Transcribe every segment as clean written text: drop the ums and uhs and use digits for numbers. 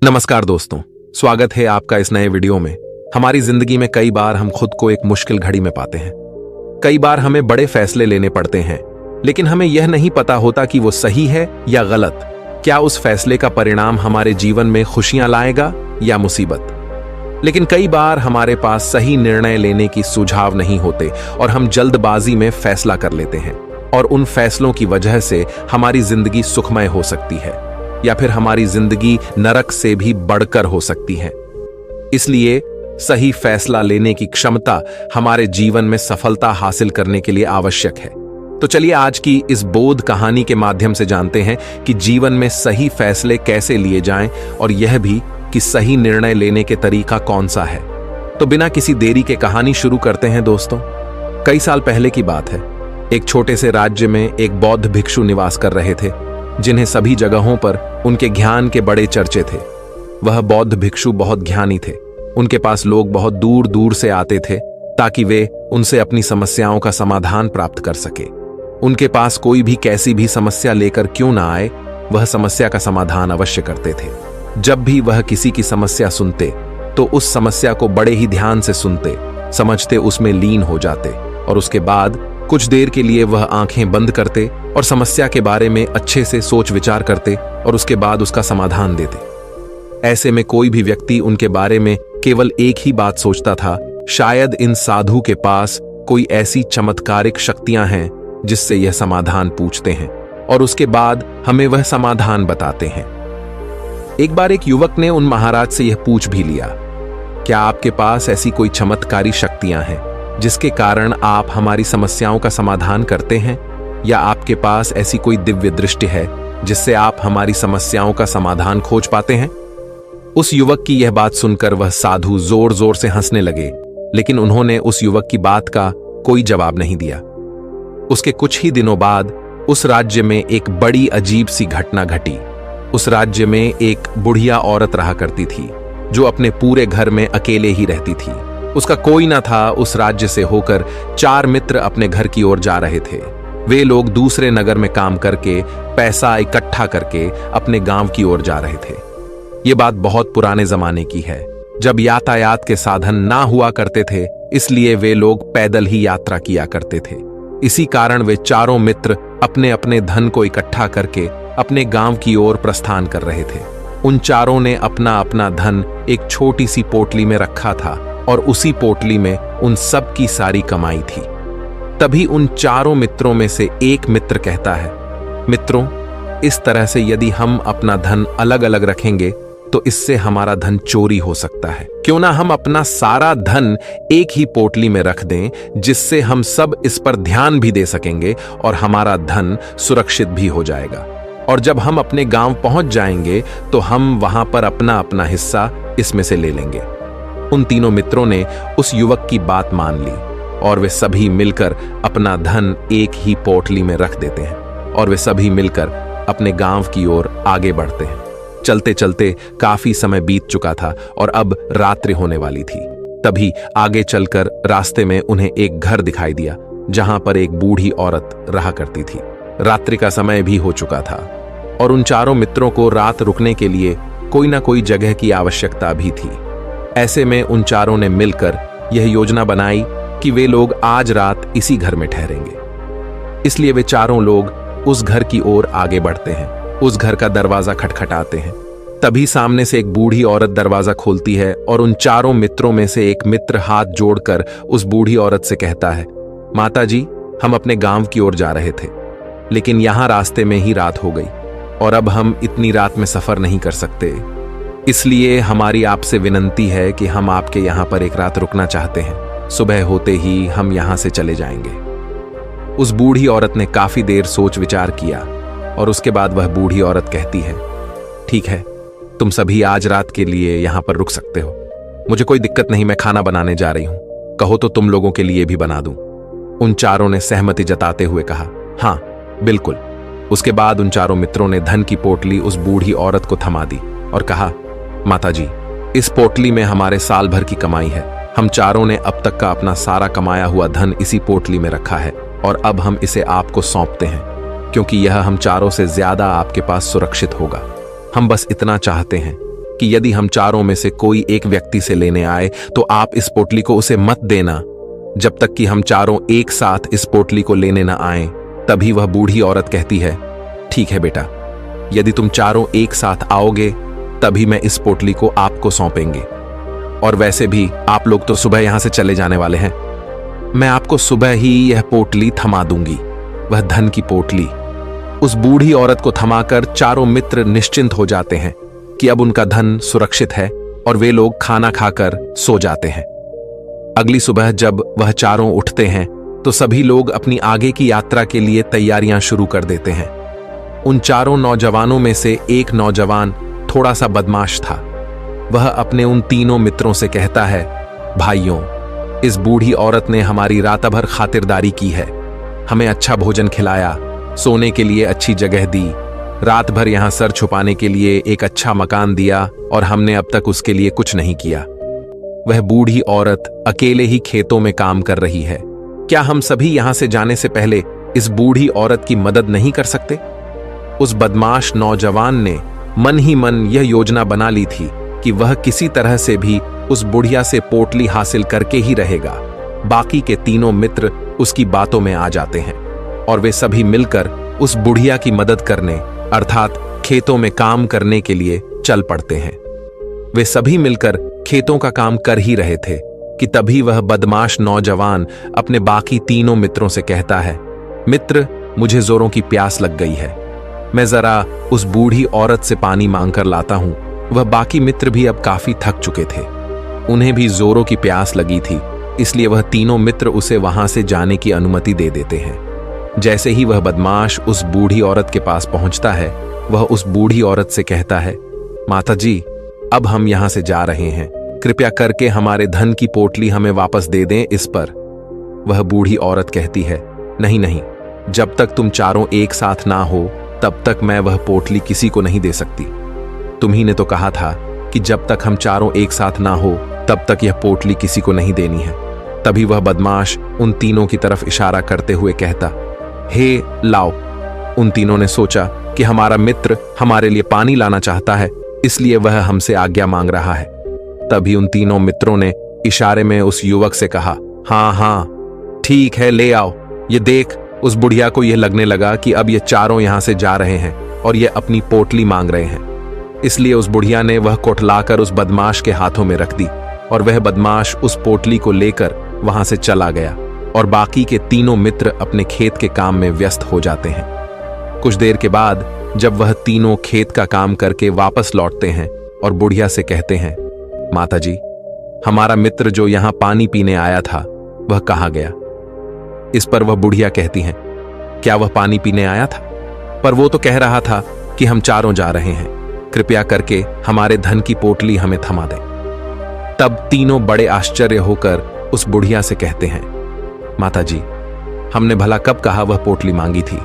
नमस्कार दोस्तों, स्वागत है आपका इस नए वीडियो में। हमारी जिंदगी में कई बार हम खुद को एक मुश्किल घड़ी में पाते हैं। कई बार हमें बड़े फैसले लेने पड़ते हैं, लेकिन हमें यह नहीं पता होता कि वो सही है या गलत। क्या उस फैसले का परिणाम हमारे जीवन में खुशियां लाएगा या मुसीबत। लेकिन कई बार हमारे पास सही निर्णय लेने की सुझाव नहीं होते और हम जल्दबाजी में फैसला कर लेते हैं, और उन फैसलों की वजह से हमारी जिंदगी सुखमय हो सकती है या फिर हमारी जिंदगी नरक से भी बढ़कर हो सकती है। इसलिए सही फैसला लेने की क्षमता हमारे जीवन में सफलता हासिल करने के लिए आवश्यक है। तो चलिए आज की इस बोध कहानी के माध्यम से जानते हैं कि जीवन में सही फैसले कैसे लिए जाएं, और यह भी कि सही निर्णय लेने के तरीका कौन सा है। तो बिना किसी देरी के कहानी शुरू करते हैं दोस्तों। कई साल पहले की बात है। एक छोटे से राज्य में एक बौद्ध भिक्षु निवास कर रहे थे, जिन्हें सभी जगहों पर उनके ज्ञान के बड़े चर्चे थे। वह बौद्ध भिक्षु बहुत ज्ञानी थे। उनके पास लोग बहुत दूर दूर से आते थे ताकि वे उनसे अपनी समस्याओं का समाधान प्राप्त कर सके। उनके पास कोई भी कैसी भी समस्या लेकर क्यों ना आए, वह समस्या का समाधान अवश्य करते थे। जब भी वह किसी की समस्या सुनते तो उस समस्या को बड़े ही ध्यान से सुनते, समझते, उसमें लीन हो जाते, और उसके बाद कुछ देर के लिए वह आंखें बंद करते और समस्या के बारे में अच्छे से सोच विचार करते और उसके बाद उसका समाधान देते। ऐसे में कोई भी व्यक्ति उनके बारे में केवल एक ही बात सोचता था, शायद इन साधु के पास कोई ऐसी चमत्कारिक शक्तियां हैं जिससे यह समाधान पूछते हैं और उसके बाद हमें वह समाधान बताते हैं। एक बार एक युवक ने उन महाराज से यह पूछ भी लिया, क्या आपके पास ऐसी कोई चमत्कारी शक्तियां हैं जिसके कारण आप हमारी समस्याओं का समाधान करते हैं, या आपके पास ऐसी कोई दिव्य दृष्टि है जिससे आप हमारी समस्याओं का समाधान खोज पाते हैं। उस युवक की यह बात सुनकर वह साधु जोर जोर से हंसने लगे, लेकिन उन्होंने उस युवक की बात का कोई जवाब नहीं दिया। उसके कुछ ही दिनों बाद उस राज्य में एक बड़ी अजीब सी घटना घटी। उस राज्य में एक बुढ़िया औरत रहा करती थी जो अपने पूरे घर में अकेले ही रहती थी। उसका कोई ना था। उस राज्य से होकर 4 मित्र अपने घर की ओर जा रहे थे। वे लोग दूसरे नगर में काम करके पैसा इकट्ठा करके अपने गांव की ओर जा रहे थे। ये बात बहुत पुराने जमाने की है, जब यातायात के साधन ना हुआ करते थे, इसलिए वे लोग पैदल ही यात्रा किया करते थे। इसी कारण वे चारों मित्र अपने अपने धन को इकट्ठा करके अपने गांव की ओर प्रस्थान कर रहे थे। उन चारों ने अपना अपना धन एक छोटी सी पोटली में रखा था और उसी पोटली में उन सब की सारी कमाई थी। तभी उन चारों मित्रों में से एक मित्र कहता है, मित्रों, इस तरह से यदि हम अपना धन अलग अलग रखेंगे तो इससे हमारा धन चोरी हो सकता है। क्यों ना हम अपना सारा धन एक ही पोटली में रख दें, जिससे हम सब इस पर ध्यान भी दे सकेंगे और हमारा धन सुरक्षित भी हो जाएगा। और जब हम अपने गांव पहुंच जाएंगे तो हम वहां पर अपना अपना हिस्सा इसमें से ले लेंगे। उन तीनों मित्रों ने उस युवक की बात मान ली और वे सभी मिलकर अपना धन एक ही पोटली में रख देते हैं और वे सभी मिलकर अपने गांव की ओर आगे बढ़ते हैं। चलते चलते काफी समय बीत चुका था और अब रात्रि होने वाली थी। तभी आगे चलकर रास्ते में उन्हें एक घर दिखाई दिया जहां पर एक बूढ़ी औरत रहा करती थी। रात्रि का समय भी हो चुका था और उन चारों मित्रों को रात रुकने के लिए कोई ना कोई जगह की आवश्यकता भी थी। ऐसे में उन चारों ने मिलकर यह योजना बनाई कि वे लोग आज रात इसी घर में ठहरेंगे। इसलिए वे चारों लोग उस घर की ओर आगे बढ़ते हैं। उस घर का दरवाजा खटखटाते हैं। तभी सामने से एक बूढ़ी औरत दरवाजा खोलती है और उन चारों मित्रों में से एक मित्र हाथ जोड़कर उस बूढ़ी औरत से कहता है, माता जी, हम अपने गांव की ओर जा रहे थे, लेकिन यहां रास्ते में ही रात हो गई और अब हम इतनी रात में सफर नहीं कर सकते। इसलिए हमारी आपसे विनंती है कि हम आपके यहाँ पर एक रात रुकना चाहते हैं। सुबह होते ही हम यहाँ से चले जाएंगे। उस बूढ़ी औरत ने काफी देर सोच विचार किया और उसके बाद वह बूढ़ी औरत कहती है, ठीक है, तुम सभी आज रात के लिए यहाँ पर रुक सकते हो। मुझे कोई दिक्कत नहीं, मैं खाना बनाने जा रही हूँ। कहो तो तुम लोगों के लिए भी बना दूं। उन चारों ने सहमति जताते हुए कहा, हाँ बिल्कुल। उसके बाद उन चारों मित्रों ने धन की पोटली उस बूढ़ी औरत को थमा दी और कहा, माताजी, इस पोटली में हमारे साल भर की कमाई है। हम चारों ने अब तक का अपना सारा कमाया हुआ धन इसी पोटली में रखा है और अब हम इसे आपको सौंपते हैं, क्योंकि यह हम चारों से ज्यादा आपके पास सुरक्षित होगा। हम बस इतना चाहते हैं कि यदि हम चारों में से कोई एक व्यक्ति से लेने आए तो आप इस पोटली को उसे मत देना जब तक कि हम चारों एक साथ इस पोटली को लेने न आए। तभी वह बूढ़ी औरत कहती है, ठीक है बेटा, यदि तुम चारों एक साथ आओगे तभी मैं इस पोटली को आपको सौंपेंगे। और वैसे भी आप लोग तो सुबह यहां से चले जाने वाले हैं, मैं आपको सुबह ही यह पोटली थमा दूंगी, वह धन की पोटली। उस बूढ़ी औरत को थमाकर चारों मित्र निश्चिंत हो जाते हैं कि अब उनका धन सुरक्षित है और वे लोग खाना खाकर सो जाते हैं। अगली सुबह जब वह चारों उठते हैं तो सभी लोग अपनी आगे की यात्रा के लिए तैयारियां शुरू कर देते हैं। उन चारों नौजवानों में से एक नौजवान थोड़ा सा बदमाश था। वह अपने उन तीनों मित्रों से कहता है, भाइयों, इस बूढ़ी औरत ने हमारी रात भर खातिरदारी की है, हमें अच्छा भोजन खिलाया, सोने के लिए अच्छी जगह दी, रात भर यहां सर छुपाने के लिए एक अच्छा मकान दिया और हमने अब तक उसके लिए कुछ नहीं किया। वह बूढ़ी औरत अकेले ही खेतों में काम कर रही है। क्या हम सभी यहां से जाने से पहले इस बूढ़ी औरत की मदद नहीं कर सकते? उस बदमाश नौजवान ने मन ही मन यह योजना बना ली थी कि वह किसी तरह से भी उस बुढ़िया से पोटली हासिल करके ही रहेगा। बाकी के तीनों मित्र उसकी बातों में आ जाते हैं और वे सभी मिलकर उस बुढ़िया की मदद करने अर्थात खेतों में काम करने के लिए चल पड़ते हैं। वे सभी मिलकर खेतों का काम कर ही रहे थे कि तभी वह बदमाश नौजवान अपने बाकी तीनों मित्रों से कहता है, मित्र, मुझे जोरों की प्यास लग गई है, मैं जरा उस बूढ़ी औरत से पानी मांगकर लाता हूं। वह बाकी मित्र भी अब काफी थक चुके थे, उन्हें भी जोरों की प्यास लगी थी, इसलिए वह तीनों मित्र उसे वहां से जाने की अनुमति दे देते हैं। जैसे ही वह बदमाश उस बूढ़ी औरत के पास पहुंचता है, वह उस बूढ़ी औरत से कहता है, माता जी, अब हम यहां से जा रहे हैं, कृपया करके हमारे धन की पोटली हमें वापस दे दें। इस पर वह बूढ़ी औरत कहती है, नहीं नहीं, जब तक तुम चारों एक साथ ना हो तब तक मैं वह पोटली किसी को नहीं दे सकती। तुम्ही ने तो कहा था कि जब तक हम चारों एक साथ ना हो तब तक यह पोटली किसी को नहीं देनी है। तभी वह बदमाश उन तीनों की तरफ इशारा करते हुए कहता, हे लाओ। उन तीनों ने सोचा कि हमारा मित्र हमारे लिए पानी लाना चाहता है, इसलिए वह हमसे आज्ञा मांग रहा है। तभी उन तीनों मित्रों ने इशारे में उस युवक से कहा, हाँ हाँ ठीक है, ले आओ। ये देख, उस बुढ़िया को यह लगने लगा कि अब ये चारों यहां से जा रहे हैं और ये अपनी पोटली मांग रहे हैं, इसलिए उस बुढ़िया ने वह कोठलाकर उस बदमाश के हाथों में रख दी और वह बदमाश उस पोटली को लेकर वहां से चला गया और बाकी के तीनों मित्र अपने खेत के काम में व्यस्त हो जाते हैं। कुछ देर के बाद जब वह तीनों खेत का काम करके वापस लौटते हैं और बुढ़िया से कहते हैं, माता जी, हमारा मित्र जो यहां पानी पीने आया था वह कहाँ गया? इस पर वह बुढ़िया कहती हैं, क्या वह पानी पीने आया था? पर वो तो कह रहा था कि हम चारों जा रहे हैं, कृपया करके हमारे धन की पोटली हमें थमा दें। तब तीनों बड़े आश्चर्य होकर उस बुढ़िया से कहते हैं, माता जी, हमने भला कब कहा वह पोटली मांगी थी?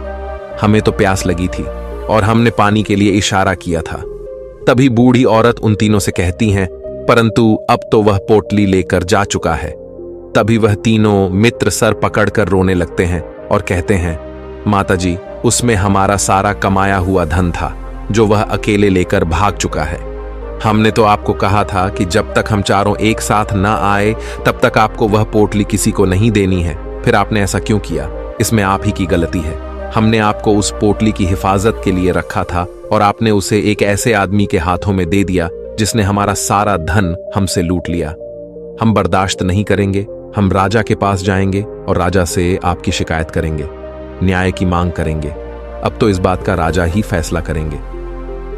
हमें तो प्यास लगी थी और हमने पानी के लिए इशारा किया था। तभी बूढ़ी औरत उन तीनों से कहती हैं, परंतु अब तो वह पोटली लेकर जा चुका है। तभी वह तीनों मित्र सर पकड़कर रोने लगते हैं और कहते हैं, माता जी, उसमें हमारा सारा कमाया हुआ धन था जो वह अकेले लेकर भाग चुका है। हमने तो आपको कहा था कि जब तक हम चारों एक साथ ना आए तब तक आपको वह पोटली किसी को नहीं देनी है, फिर आपने ऐसा क्यों किया? इसमें आप ही की गलती है। हमने आपको उस पोटली की हिफाजत के लिए रखा था और आपने उसे एक ऐसे आदमी के हाथों में दे दिया जिसने हमारा सारा धन हमसे लूट लिया। हम बर्दाश्त नहीं करेंगे, हम राजा के पास जाएंगे और राजा से आपकी शिकायत करेंगे, न्याय की मांग करेंगे। अब तो इस बात का राजा ही फैसला करेंगे।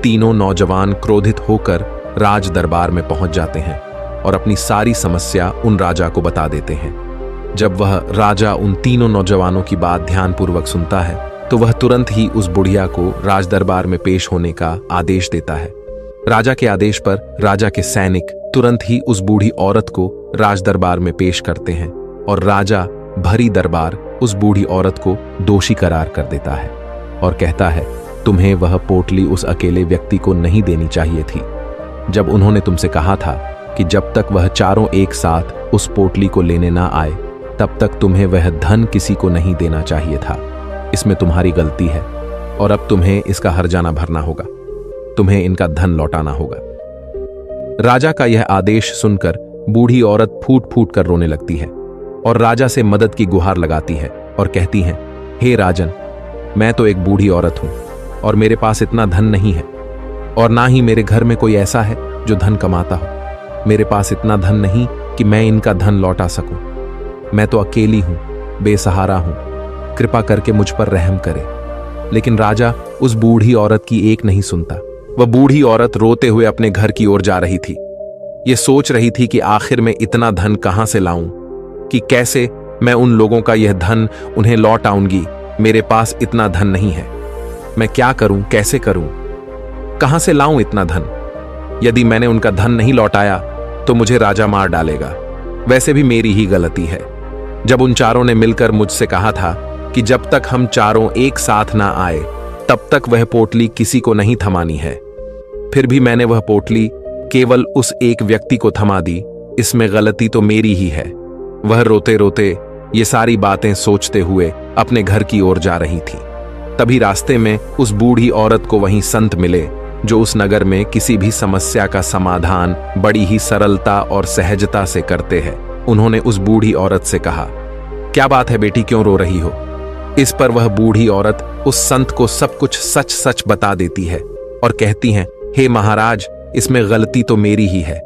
तीनों नौजवान क्रोधित होकर राज दरबार में पहुंच जाते हैं और अपनी सारी समस्या उन राजा को बता देते हैं। जब वह राजा उन तीनों नौजवानों की बात ध्यानपूर्वक सुनता है तो वह तुरंत ही उस बुढ़िया को राज दरबार में पेश होने का आदेश देता है। राजा के आदेश पर राजा के सैनिक तुरंत ही उस बूढ़ी औरत को राज दरबार में पेश करते हैं और राजा भरी दरबार उस बूढ़ी औरत को दोषी करार कर देता है और कहता है, तुम्हें वह पोटली उस अकेले व्यक्ति को नहीं देनी चाहिए थी। जब उन्होंने तुमसे कहा था कि जब तक वह चारों एक साथ उस पोटली को लेने ना आए तब तक तुम्हें वह धन किसी को नहीं देना चाहिए था। इसमें तुम्हारी गलती है और अब तुम्हें इसका हर्जाना भरना होगा, तुम्हें इनका धन लौटाना होगा। राजा का यह आदेश सुनकर बूढ़ी औरत फूट फूट कर रोने लगती है और राजा से मदद की गुहार लगाती है और कहती है, हे राजन, मैं तो एक बूढ़ी औरत हूं और मेरे पास इतना धन नहीं है और ना ही मेरे घर में कोई ऐसा है जो धन कमाता हो। मेरे पास इतना धन नहीं कि मैं इनका धन लौटा सकूं। मैं तो अकेली हूं, बेसहारा हूं, कृपा करके मुझ पर रहम करे। लेकिन राजा उस बूढ़ी औरत की एक नहीं सुनता। वह बूढ़ी औरत रोते हुए अपने घर की ओर जा रही थी। ये सोच रही थी कि आखिर में इतना धन कहां से लाऊं, कि कैसे मैं उन लोगों का यह धन उन्हें लौट आऊंगी। मेरे पास इतना धन नहीं है। मैं क्या करूं, कैसे करूं, कहां से लाऊं इतना धन? यदि मैंने उनका धन नहीं लौटाया तो मुझे राजा मार डालेगा। वैसे भी मेरी ही गलती है। जब उन चारों ने मिलकर मुझसे कहा था कि जब तक हम चारों एक साथ ना आए तब तक वह पोटली किसी को नहीं थमानी है, फिर भी मैंने वह पोटली केवल उस एक व्यक्ति को थमा दी। इसमें गलती तो मेरी ही है। वह रोते रोते ये सारी बातें सोचते हुए अपने घर की ओर जा रही थी। तभी रास्ते में उस बूढ़ी औरत को वहीं संत मिले जो उस नगर में किसी भी समस्या का समाधान बड़ी ही सरलता और सहजता से करते हैं। उन्होंने उस बूढ़ी औरत से कहा, क्या बात है बेटी, क्यों रो रही हो? इस पर वह बूढ़ी औरत उस संत को सब कुछ सच सच बता देती है और कहती है, हे महाराज, इसमें गलती तो मेरी ही है।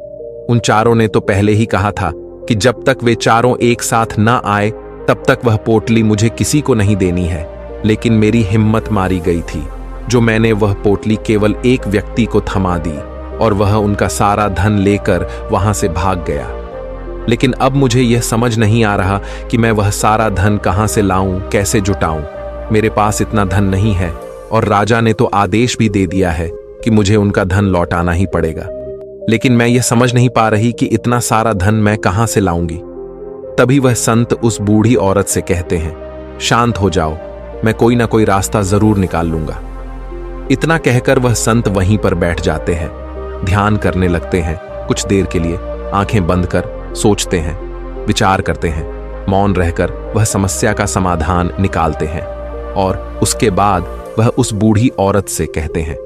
उन चारों ने तो पहले ही कहा था कि जब तक वे चारों एक साथ ना आए तब तक वह पोटली मुझे किसी को नहीं देनी है। लेकिन मेरी हिम्मत मारी गई थी जो मैंने वह पोटली केवल एक व्यक्ति को थमा दी और वह उनका सारा धन लेकर वहां से भाग गया। लेकिन अब मुझे यह समझ नहीं आ रहा कि मैं वह सारा धन कहां से लाऊं, कैसे जुटाऊं। मेरे पास इतना धन नहीं है और राजा ने तो आदेश भी दे दिया है कि मुझे उनका धन लौटाना ही पड़ेगा। लेकिन मैं यह समझ नहीं पा रही कि इतना सारा धन मैं कहां से लाऊंगी। तभी वह संत उस बूढ़ी औरत से कहते हैं, शांत हो जाओ, मैं कोई ना कोई रास्ता जरूर निकाल लूंगा। इतना कहकर वह संत वहीं पर बैठ जाते हैं, ध्यान करने लगते हैं। कुछ देर के लिए आंखें बंद कर सोचते हैं, विचार करते हैं। मौन रहकर वह समस्या का समाधान निकालते हैं और उसके बाद वह उस बूढ़ी औरत से कहते हैं,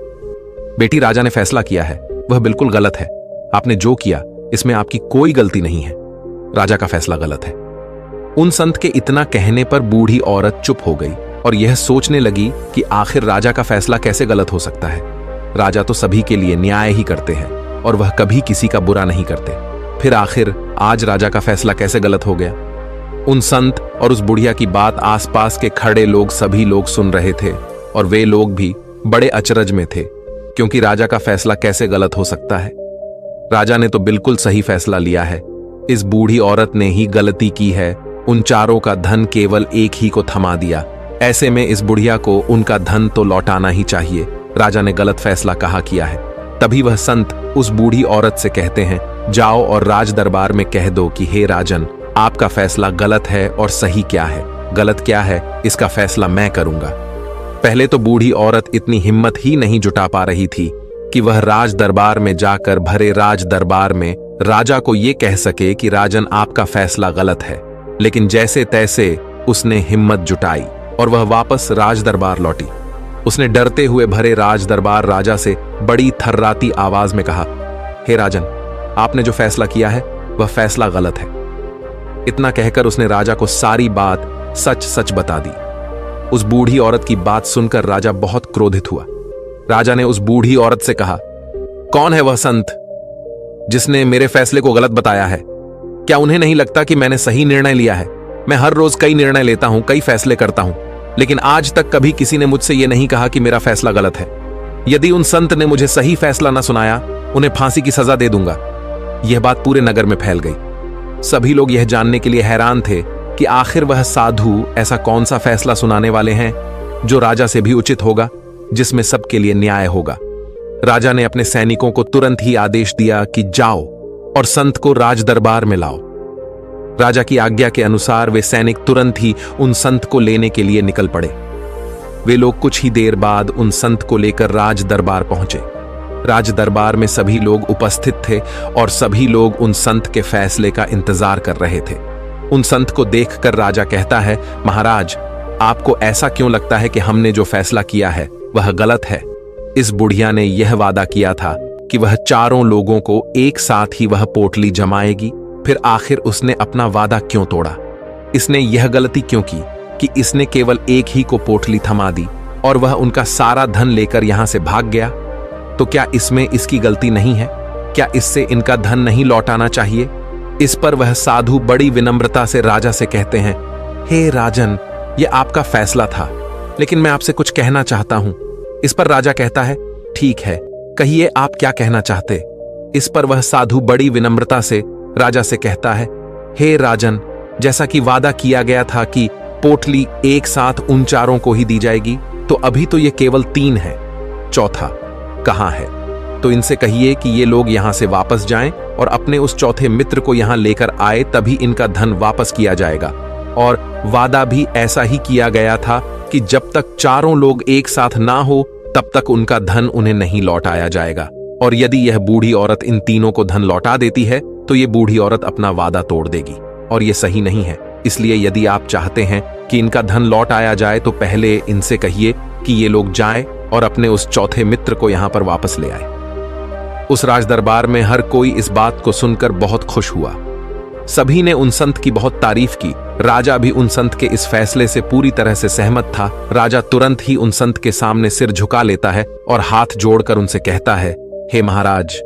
बेटी, राजा ने फैसला किया है, वह बिल्कुल गलत है। आपने जो किया इसमें आपकी कोई गलती नहीं है। राजा का फैसला गलत है। उन संत के इतना कहने पर बूढ़ी औरत चुप हो गई और यह सोचने लगी कि आखिर राजा का फैसला कैसे गलत हो सकता है। राजा तो सभी के लिए न्याय ही करते हैं और वह कभी किसी का बुरा नहीं करते। फिर आखिर आज राजा का फैसला कैसे गलत हो गया? उन संत और उस बुढ़िया की बात आसपास के खड़े लोग सभी लोग सुन रहे थे और वे लोग भी बड़े अचरज में थे, क्योंकि राजा का फैसला कैसे गलत हो सकता है। राजा ने तो बिल्कुल सही फैसला लिया है। इस बूढ़ी औरत ने ही गलती की है, उन चारों का धन केवल एक ही को थमा दिया। ऐसे में इस बुढ़िया को उनका धन तो लौटाना ही चाहिए। राजा ने गलत फैसला कहा किया है। तभी वह संत उस बूढ़ी औरत से कहते हैं, जाओ और राज दरबार में कह दो कि हे राजन, आपका फैसला गलत है और सही क्या है, गलत क्या है, इसका फैसला मैं करूंगा। पहले तो बूढ़ी औरत इतनी हिम्मत ही नहीं जुटा पा रही थी कि वह राज दरबार में जाकर भरे राज दरबार में राजा को यह कह सके कि राजन, आपका फैसला गलत है। लेकिन जैसे तैसे उसने हिम्मत जुटाई और वह वापस राज दरबार लौटी। उसने डरते हुए भरे राज दरबार राजा से बड़ी थर्राती आवाज में कहा, हे राजन, आपने जो फैसला किया है वह फैसला गलत है। इतना कहकर उसने राजा को सारी बात सच सच बता दी। उस बूढ़ी औरत की बात सुनकर राजा बहुत क्रोधित हुआ। राजा ने उस बूढ़ी औरत से कहा, कौन है वह संत जिसने मेरे फैसले को गलत बताया है? क्या उन्हें नहीं लगता कि मैंने सही निर्णय लिया है? मैं हर रोज कई निर्णय लेता हूं, कई फैसले करता हूं, लेकिन आज तक कभी किसी ने मुझसे यह नहीं कहा कि मेरा फैसला गलत है। यदि उन संत ने मुझे सही फैसला न सुनाया, उन्हें फांसी की सजा दे दूंगा। यह बात पूरे नगर में फैल गई। सभी लोग यह जानने के लिए हैरान थे कि आखिर वह साधु ऐसा कौन सा फैसला सुनाने वाले हैं जो राजा से भी उचित होगा, जिसमें सबके लिए न्याय होगा। राजा ने अपने सैनिकों को तुरंत ही आदेश दिया कि जाओ और संत को राज दरबार में लाओ। राजा की आज्ञा के अनुसार वे सैनिक तुरंत ही उन संत को लेने के लिए निकल पड़े। वे लोग कुछ ही देर बाद उन संत को लेकर राज दरबार पहुंचे। राज दरबार में सभी लोग उपस्थित थे और सभी लोग उन संत के फैसले का इंतजार कर रहे थे। उन संत को देखकर राजा कहता है, महाराज, आपको ऐसा क्यों लगता है कि हमने जो फैसला किया है वह गलत है? इस बुढ़िया ने यह वादा किया था कि वह चारों लोगों को एक साथ ही वह पोटली जमाएगी। फिर आखिर उसने अपना वादा क्यों तोड़ा? इसने यह गलती क्यों की कि इसने केवल एक ही को पोटली थमा दी और वह उनका सारा धन लेकर यहां से भाग गया? तो क्या इसमें इसकी गलती नहीं है? क्या इससे इनका धन नहीं लौटाना चाहिए? इस पर वह साधु बड़ी विनम्रता से राजा से कहते हैं, हे राजन, यह आपका फैसला था, लेकिन मैं आपसे कुछ कहना चाहता हूं। इस पर राजा कहता है, ठीक है, कहिए आप क्या कहना चाहते। इस पर वह साधु बड़ी विनम्रता से राजा से कहता है, हे राजन, जैसा कि वादा किया गया था कि पोटली एक साथ उन चारों को ही दी जाएगी, तो अभी तो ये केवल 3 है, चौथा कहां है? तो इनसे कहिए कि ये लोग यहां से वापस जाएं और अपने उस चौथे मित्र को यहां लेकर आए, तभी इनका धन वापस किया जाएगा। और वादा भी ऐसा ही किया गया था कि जब तक चारों लोग एक साथ ना हो तब तक उनका धन उन्हें नहीं लौटाया जाएगा। और यदि यह बूढ़ी औरत इन तीनों को धन लौटा देती है तो ये बूढ़ी औरत अपना वादा तोड़ देगी, और ये सही नहीं है। इसलिए यदि आप चाहते हैं कि इनका धन लौट आया जाए तो पहले इनसे कहिए कि ये लोग जाएं और अपने उस चौथे मित्र को यहां पर वापस ले आए। उस राजदरबार में हर कोई इस बात को सुनकर बहुत खुश हुआ। सभी ने उन संत की बहुत तारीफ की। राजा भी उन संत के इस फैसले से पूरी तरह से सहमत था। राजा तुरंत ही उन संत के सामने सिर झुका लेता है और हाथ जोड़कर उनसे कहता है, हे महाराज,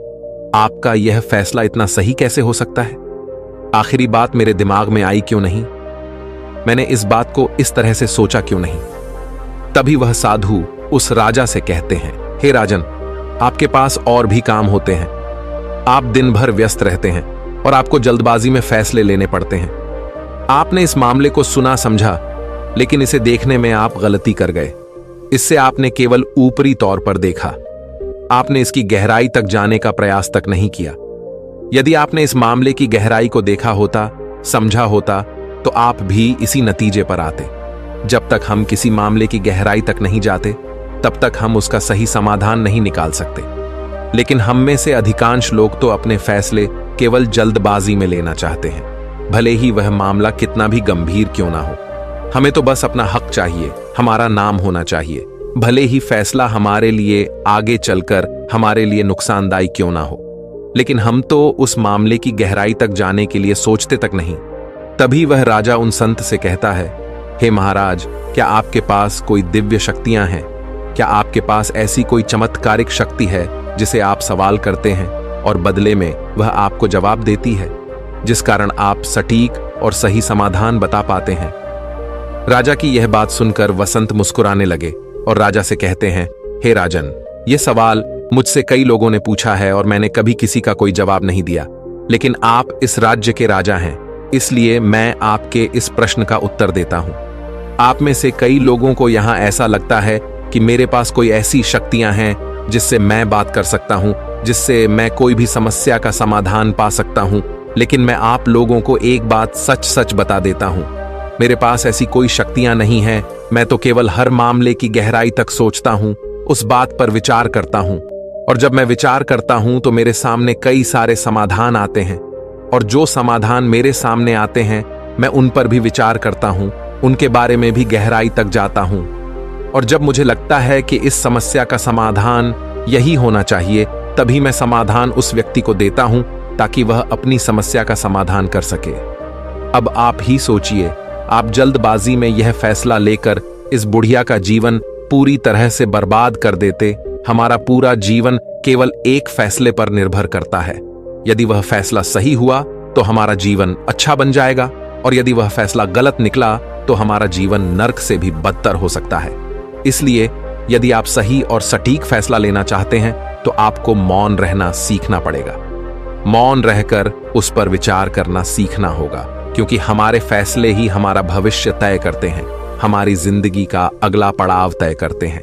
आपका यह फैसला इतना सही कैसे हो सकता है? आखिरी बात मेरे दिमाग में आई क्यों नहीं? मैंने इस बात को इस तरह से सोचा क्यों नहीं? तभी वह साधु उस राजा से कहते हैं, हे राजन, आपके पास और भी काम होते हैं। आप दिन भर व्यस्त रहते हैं और आपको जल्दबाजी में फैसले लेने पड़ते हैं। आपने इस मामले को सुना समझा, लेकिन इसे देखने में आप गलती कर गए। इससे आपने केवल ऊपरी तौर पर देखा। आपने इसकी गहराई तक जाने का प्रयास तक नहीं किया। यदि आपने इस मामले की गहराई को देखा होता, समझा होता, तो आप भी इसी नतीजे पर आते। जब तक हम किसी मामले की गहराई तक नहीं जाते, तब तक हम उसका सही समाधान नहीं निकाल सकते। लेकिन हम में से अधिकांश लोग तो अपने फैसले केवल जल्दबाजी में लेना चाहते हैं, भले ही वह मामला कितना भी गंभीर क्यों ना हो। हमें तो बस अपना हक चाहिए, हमारा नाम होना चाहिए, भले ही फैसला हमारे लिए आगे चलकर हमारे लिए नुकसानदायी क्यों ना हो। लेकिन हम तो उस मामले की गहराई तक जाने के लिए सोचते तक नहीं। तभी वह राजा उन संत से कहता है, हे महाराज, क्या आपके पास कोई दिव्य शक्तियां हैं? क्या आपके पास ऐसी कोई चमत्कारिक शक्ति है जिसे आप सवाल करते हैं और बदले में वह आपको जवाब देती है, जिस कारण आप सटीक और सही समाधान बता पाते हैं? राजा की यह बात सुनकर वसंत मुस्कुराने लगे और राजा से कहते हैं, हे राजन, यह सवाल मुझसे कई लोगों ने पूछा है और मैंने कभी किसी का कोई जवाब नहीं दिया। लेकिन आप इस राज्य के राजा हैं, इसलिए मैं आपके इस प्रश्न का उत्तर देता हूं। आप में से कई लोगों को यहां ऐसा लगता है कि मेरे पास कोई ऐसी शक्तियां हैं जिससे मैं बात कर सकता हूं, जिससे मैं कोई भी समस्या का समाधान पा सकता हूं। लेकिन मैं आप लोगों को एक बात सच सच बता देता हूं, मेरे पास ऐसी कोई शक्तियां नहीं हैं। मैं तो केवल हर मामले की गहराई तक सोचता हूं, उस बात पर विचार करता हूं, और जब मैं विचार करता हूं तो मेरे सामने कई सारे समाधान आते हैं, और जो समाधान मेरे सामने आते हैं मैं उन पर भी विचार करता हूं, उनके बारे में भी गहराई तक जाता हूं। और जब मुझे लगता है कि इस समस्या का समाधान यही होना चाहिए, तभी मैं समाधान उस व्यक्ति को देता हूं ताकि वह अपनी समस्या का समाधान कर सके। अब आप ही सोचिए, आप जल्दबाजी में यह फैसला लेकर इस बुढ़िया का जीवन पूरी तरह से बर्बाद कर देते। हमारा पूरा जीवन केवल एक फैसले पर निर्भर करता है। यदि वह फैसला सही हुआ तो हमारा जीवन अच्छा बन जाएगा, और यदि वह फैसला गलत निकला तो हमारा जीवन नर्क से भी बदतर हो सकता है। इसलिए यदि आप सही और सटीक फैसला लेना चाहते हैं तो आपको मौन रहना सीखना पड़ेगा। मौन रहकर उस पर विचार करना सीखना होगा, क्योंकि हमारे फैसले ही हमारा भविष्य तय करते हैं, हमारी जिंदगी का अगला पड़ाव तय करते हैं।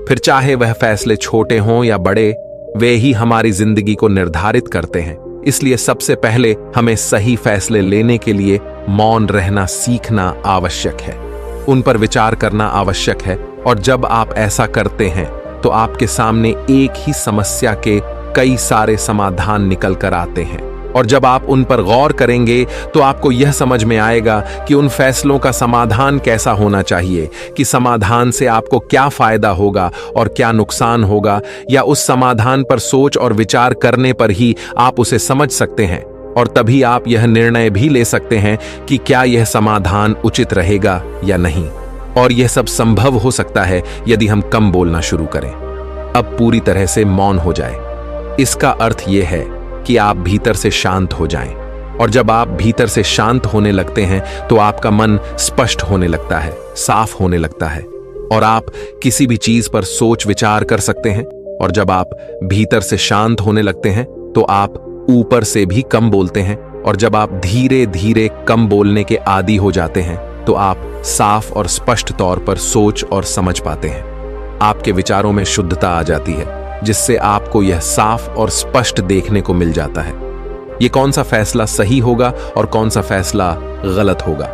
फिर चाहे वह फैसले छोटे हों या बड़े, वे ही हमारी जिंदगी को निर्धारित करते हैं। इसलिए सबसे पहले हमें सही फैसले लेने के लिए मौन रहना सीखना आवश्यक है, उन पर विचार करना आवश्यक है। और जब आप ऐसा करते हैं तो आपके सामने एक ही समस्या के कई सारे समाधान निकल कर आते हैं। और जब आप उन पर गौर करेंगे तो आपको यह समझ में आएगा कि उन फैसलों का समाधान कैसा होना चाहिए, कि समाधान से आपको क्या फायदा होगा और क्या नुकसान होगा, या उस समाधान पर सोच और विचार करने पर ही आप उसे समझ सकते हैं। और तभी आप यह निर्णय भी ले सकते हैं कि क्या यह समाधान उचित रहेगा या नहीं। और यह सब संभव हो सकता है यदि हम कम बोलना शुरू करें, अब पूरी तरह से मौन हो जाए। इसका अर्थ यह है कि आप भीतर से शांत हो जाएं। और जब आप भीतर से शांत होने लगते हैं तो आपका मन स्पष्ट होने लगता है, साफ होने लगता है, और आप किसी भी चीज पर सोच विचार कर सकते हैं। और जब आप भीतर से शांत होने लगते हैं तो आप ऊपर से भी कम बोलते हैं। और जब आप धीरे धीरे कम बोलने के आदी हो जाते हैं तो आप साफ और स्पष्ट तौर पर सोच और समझ पाते हैं। आपके विचारों में शुद्धता आ जाती है, जिससे आपको यह साफ और स्पष्ट देखने को मिल जाता है ये कौन सा फैसला सही होगा और कौन सा फैसला गलत होगा।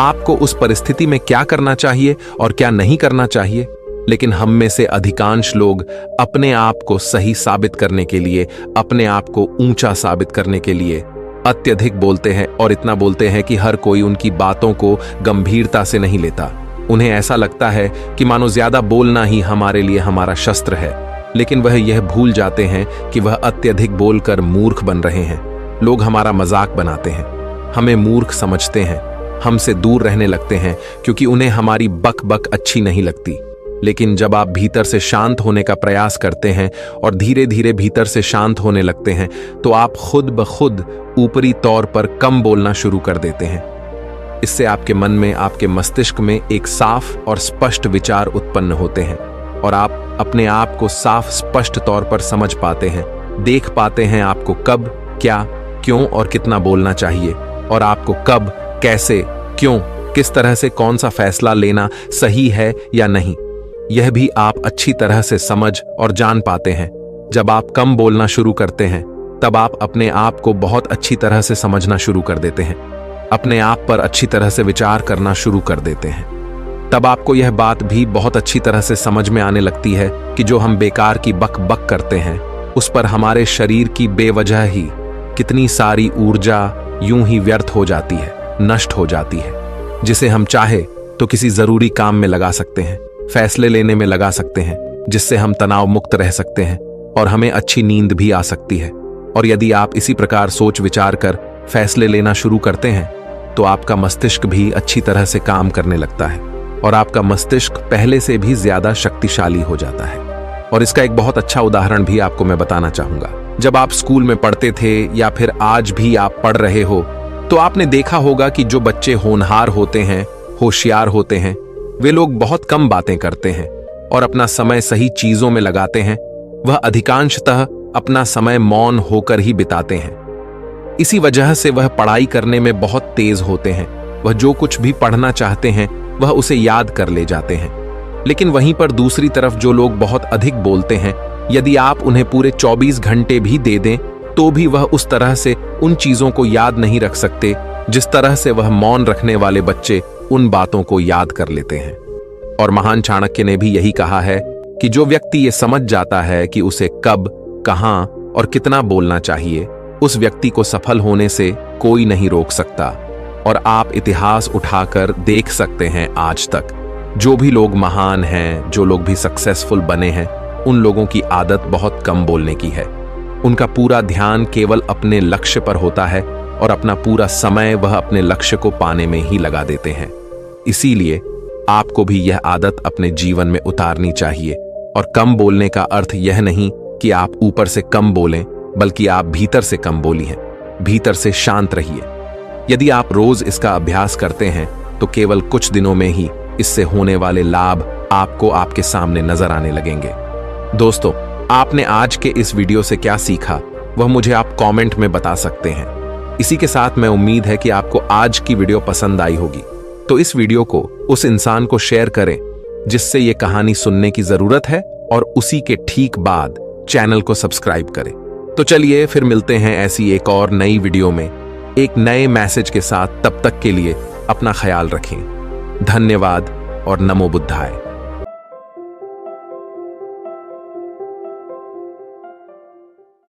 आपको उस परिस्थिति में क्या करना चाहिए और क्या नहीं करना चाहिए। लेकिन हम में से अधिकांश लोग अपने आप को सही साबित करने के लिए, अपने आप को ऊंचा साबित करने के लिए अत्यधिक बोलते हैं, और इतना बोलते हैं कि हर कोई उनकी बातों को गंभीरता से नहीं लेता। उन्हें ऐसा लगता है कि मानो ज्यादा बोलना ही हमारे लिए हमारा शस्त्र है, लेकिन वह यह भूल जाते हैं कि वह अत्यधिक बोलकर मूर्ख बन रहे हैं। लोग हमारा मजाक बनाते हैं, हमें मूर्ख समझते हैं, हमसे दूर रहने लगते हैं क्योंकि उन्हें हमारी बक बक अच्छी नहीं लगती। लेकिन जब आप भीतर से शांत होने का प्रयास करते हैं और धीरे धीरे भीतर से शांत होने लगते हैं तो आप खुद ब खुद ऊपरी तौर पर कम बोलना शुरू कर देते हैं। इससे आपके मन में, आपके मस्तिष्क में एक साफ और स्पष्ट विचार उत्पन्न होते हैं, और आप अपने आप को साफ स्पष्ट तौर पर समझ पाते हैं, देख पाते हैं आपको कब, क्या, क्यों और कितना बोलना चाहिए, और आपको कब, कैसे, क्यों, किस तरह से कौन सा फैसला लेना सही है या नहीं, यह भी आप अच्छी तरह से समझ और जान पाते हैं। जब आप कम बोलना शुरू करते हैं तब आप अपने आप को बहुत अच्छी तरह से समझना शुरू कर देते हैं, अपने आप पर अच्छी तरह से विचार करना शुरू कर देते हैं। तब आपको यह बात भी बहुत अच्छी तरह से समझ में आने लगती है कि जो हम बेकार की बक बक करते हैं उस पर हमारे शरीर की बेवजह ही कितनी सारी ऊर्जा यूं ही व्यर्थ हो जाती है, नष्ट हो जाती है, जिसे हम चाहे तो किसी जरूरी काम में लगा सकते हैं, फैसले लेने में लगा सकते हैं, जिससे हम तनाव मुक्त रह सकते हैं और हमें अच्छी नींद भी आ सकती है। और यदि आप इसी प्रकार सोच विचार कर फैसले लेना शुरू करते हैं तो आपका मस्तिष्क भी अच्छी तरह से काम करने लगता है और आपका मस्तिष्क पहले से भी ज्यादा शक्तिशाली हो जाता है। और इसका एक बहुत अच्छा उदाहरण भी आपको मैं बताना चाहूंगा। जब आप स्कूल में पढ़ते थे या फिर आज भी आप पढ़ रहे हो तो आपने देखा होगा कि जो बच्चे होनहार होते हैं, होशियार होते हैं, वे लोग बहुत कम बातें करते हैं और अपना समय सही चीजों में लगाते हैं। वह अधिकांशतः अपना समय मौन होकर ही बिताते हैं। इसी वजह से वह पढ़ाई करने में बहुत तेज होते हैं। वह जो कुछ भी पढ़ना चाहते हैं वह उसे याद कर ले जाते हैं। लेकिन वहीं पर दूसरी तरफ जो लोग बहुत अधिक बोलते हैं, यदि आप उन्हें पूरे 24 घंटे भी दे दें तो भी वह उस तरह से उन चीजों को याद नहीं रख सकते जिस तरह से वह मौन रखने वाले बच्चे उन बातों को याद कर लेते हैं। और महान चाणक्य ने भी यही कहा है कि जो व्यक्ति ये समझ जाता है कि उसे कब, कहां और कितना बोलना चाहिए, उस व्यक्ति को सफल होने से कोई नहीं रोक सकता। और आप इतिहास उठाकर देख सकते हैं, आज तक जो भी लोग महान हैं, जो लोग भी सक्सेसफुल बने हैं, उन लोगों की आदत बहुत कम बोलने की है। उनका पूरा ध्यान केवल अपने लक्ष्य पर होता है और अपना पूरा समय वह अपने लक्ष्य को पाने में ही लगा देते हैं। इसीलिए आपको भी यह आदत अपने जीवन में उतारनी चाहिए। और कम बोलने का अर्थ यह नहीं कि आप ऊपर से कम बोलें, बल्कि आप भीतर से कम बोलिए, भीतर से शांत रहिए। यदि आप रोज इसका अभ्यास करते हैं तो केवल कुछ दिनों में ही इससे होने वाले लाभ आपको आपके सामने नजर आने लगेंगे। दोस्तों, आपने आज के इस वीडियो से क्या सीखा वह मुझे आप कमेंट में बता सकते हैं। इसी के साथ मैं उम्मीद है कि आपको आज की वीडियो पसंद आई होगी, तो इस वीडियो को उस इंसान को शेयर करें जिससे ये कहानी सुनने की जरूरत है, और उसी के ठीक बाद चैनल को सब्सक्राइब करें। तो चलिए फिर मिलते हैं ऐसी एक और नई वीडियो में एक नए मैसेज के साथ। तब तक के लिए अपना ख्याल रखें। धन्यवाद और नमो बुद्धाय।